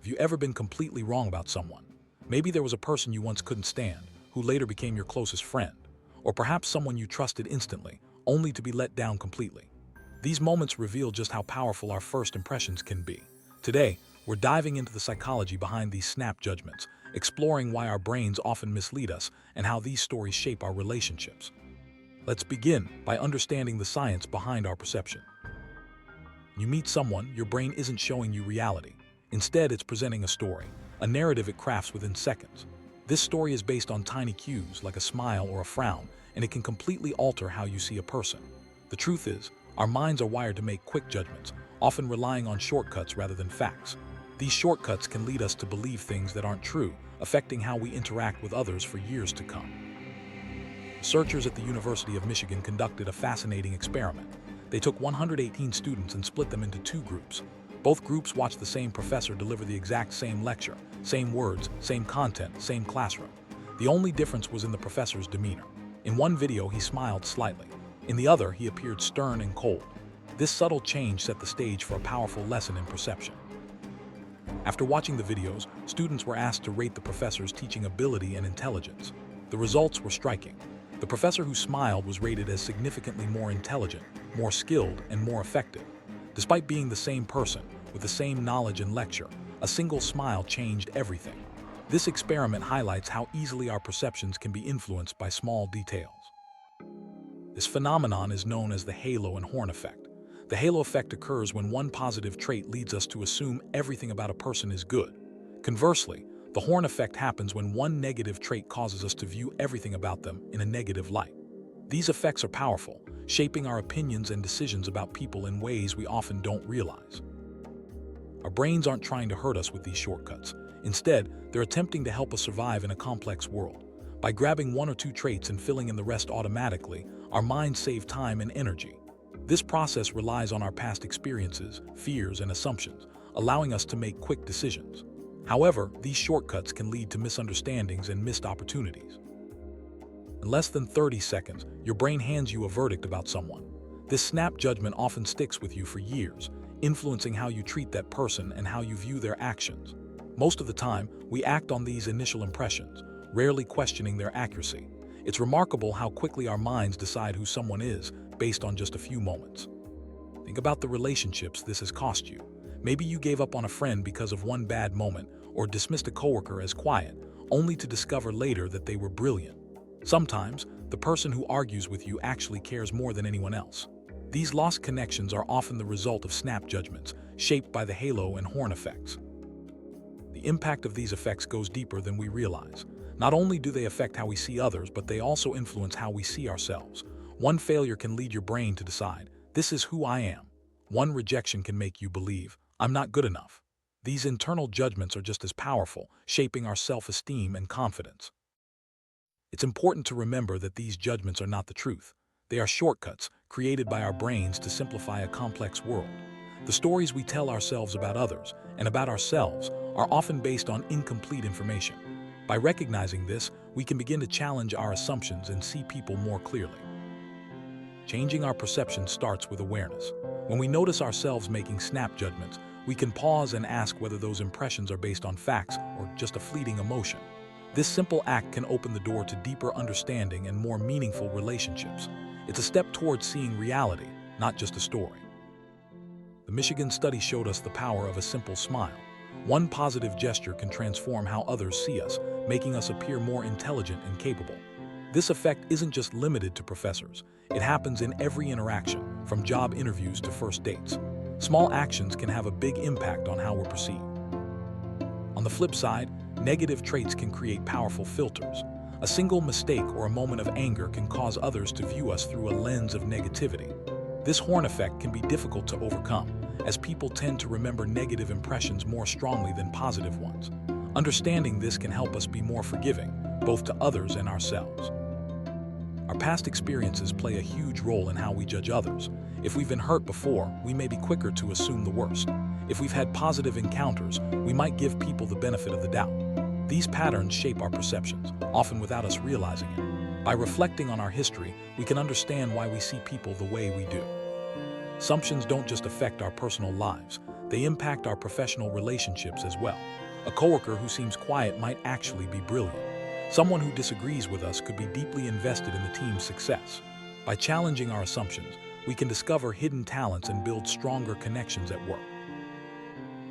Have you ever been completely wrong about someone? Maybe there was a person you once couldn't stand, who later became your closest friend. Or perhaps someone you trusted instantly, only to be let down completely. These moments reveal just how powerful our first impressions can be. Today, we're diving into the psychology behind these snap judgments, exploring why our brains often mislead us and how these stories shape our relationships. Let's begin by understanding the science behind our perception. You meet someone, your brain isn't showing you reality. Instead, it's presenting a story, a narrative it crafts within seconds. This story is based on tiny cues like a smile or a frown, and it can completely alter how you see a person. The truth is, our minds are wired to make quick judgments, often relying on shortcuts rather than facts. These shortcuts can lead us to believe things that aren't true, affecting how we interact with others for years to come. Researchers at the University of Michigan conducted a fascinating experiment. They took 118 students and split them into two groups. Both groups watched the same professor deliver the exact same lecture, same words, same content, same classroom. The only difference was in the professor's demeanor. In one video, he smiled slightly. In the other, he appeared stern and cold. This subtle change set the stage for a powerful lesson in perception. After watching the videos, students were asked to rate the professor's teaching ability and intelligence. The results were striking. The professor who smiled was rated as significantly more intelligent, more skilled, and more effective. Despite being the same person, with the same knowledge and lecture, a single smile changed everything. This experiment highlights how easily our perceptions can be influenced by small details. This phenomenon is known as the halo and horn effect. The halo effect occurs when one positive trait leads us to assume everything about a person is good. Conversely, the horn effect happens when one negative trait causes us to view everything about them in a negative light. These effects are powerful, shaping our opinions and decisions about people in ways we often don't realize. Our brains aren't trying to hurt us with these shortcuts. Instead, they're attempting to help us survive in a complex world. By grabbing one or two traits and filling in the rest automatically, our minds save time and energy. This process relies on our past experiences, fears, and assumptions, allowing us to make quick decisions. However, these shortcuts can lead to misunderstandings and missed opportunities. In less than 30 seconds, your brain hands you a verdict about someone. This snap judgment often sticks with you for years, influencing how you treat that person and how you view their actions. Most of the time, we act on these initial impressions, rarely questioning their accuracy. It's remarkable how quickly our minds decide who someone is based on just a few moments. Think about the relationships this has cost you. Maybe you gave up on a friend because of one bad moment or dismissed a coworker as quiet, only to discover later that they were brilliant. Sometimes, the person who argues with you actually cares more than anyone else. These lost connections are often the result of snap judgments, shaped by the halo and horn effects. The impact of these effects goes deeper than we realize. Not only do they affect how we see others, but they also influence how we see ourselves. One failure can lead your brain to decide, "This is who I am." One rejection can make you believe, "I'm not good enough." These internal judgments are just as powerful, shaping our self-esteem and confidence. It's important to remember that these judgments are not the truth. They are shortcuts created by our brains to simplify a complex world. The stories we tell ourselves about others and about ourselves are often based on incomplete information. By recognizing this, we can begin to challenge our assumptions and see people more clearly. Changing our perception starts with awareness. When we notice ourselves making snap judgments, we can pause and ask whether those impressions are based on facts or just a fleeting emotion. This simple act can open the door to deeper understanding and more meaningful relationships. It's a step towards seeing reality, not just a story. The Michigan study showed us the power of a simple smile. One positive gesture can transform how others see us, making us appear more intelligent and capable. This effect isn't just limited to professors. It happens in every interaction, from job interviews to first dates. Small actions can have a big impact on how we're perceived. On the flip side, negative traits can create powerful filters. A single mistake or a moment of anger can cause others to view us through a lens of negativity. This horn effect can be difficult to overcome, as people tend to remember negative impressions more strongly than positive ones. Understanding this can help us be more forgiving, both to others and ourselves. Our past experiences play a huge role in how we judge others. If we've been hurt before, we may be quicker to assume the worst. If we've had positive encounters, we might give people the benefit of the doubt. These patterns shape our perceptions, often without us realizing it. By reflecting on our history, we can understand why we see people the way we do. Assumptions don't just affect our personal lives, They impact our professional relationships as well. A coworker who seems quiet might actually be brilliant. Someone who disagrees with us could be deeply invested in the team's success. By challenging our assumptions, we can discover hidden talents and build stronger connections at work.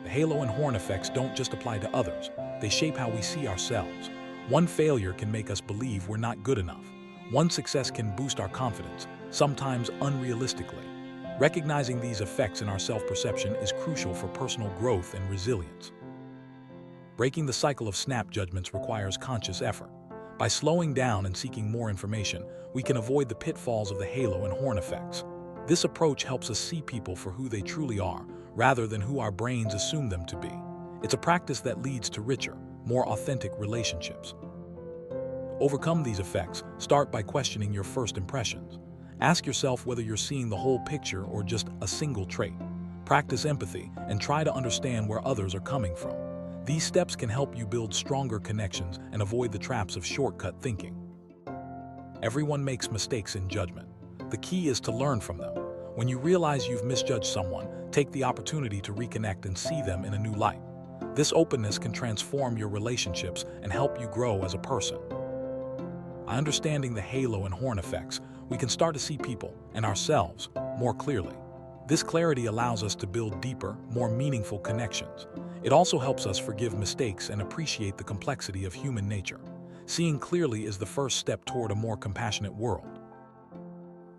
The halo and horn effects don't just apply to others, they shape how we see ourselves. One failure can make us believe we're not good enough. One success can boost our confidence, sometimes unrealistically. Recognizing these effects in our self-perception is crucial for personal growth and resilience. Breaking the cycle of snap judgments requires conscious effort. By slowing down and seeking more information, we can avoid the pitfalls of the halo and horn effects. This approach helps us see people for who they truly are, rather than who our brains assume them to be. It's a practice that leads to richer, more authentic relationships. Overcome these effects. Start by questioning your first impressions. Ask yourself whether you're seeing the whole picture or just a single trait. Practice empathy and try to understand where others are coming from. These steps can help you build stronger connections and avoid the traps of shortcut thinking. Everyone makes mistakes in judgment. The key is to learn from them. When you realize you've misjudged someone, take the opportunity to reconnect and see them in a new light. This openness can transform your relationships and help you grow as a person. By understanding the halo and horn effects, we can start to see people and ourselves more clearly. This clarity allows us to build deeper, more meaningful connections. It also helps us forgive mistakes and appreciate the complexity of human nature. Seeing clearly is the first step toward a more compassionate world.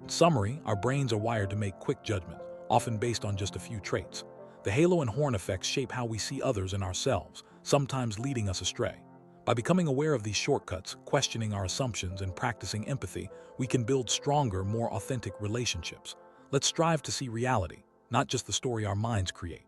In summary, our brains are wired to make quick judgments, often based on just a few traits. The halo and horn effects shape how we see others and ourselves, sometimes leading us astray. By becoming aware of these shortcuts, questioning our assumptions, and practicing empathy, we can build stronger, more authentic relationships. Let's strive to see reality, not just the story our minds create.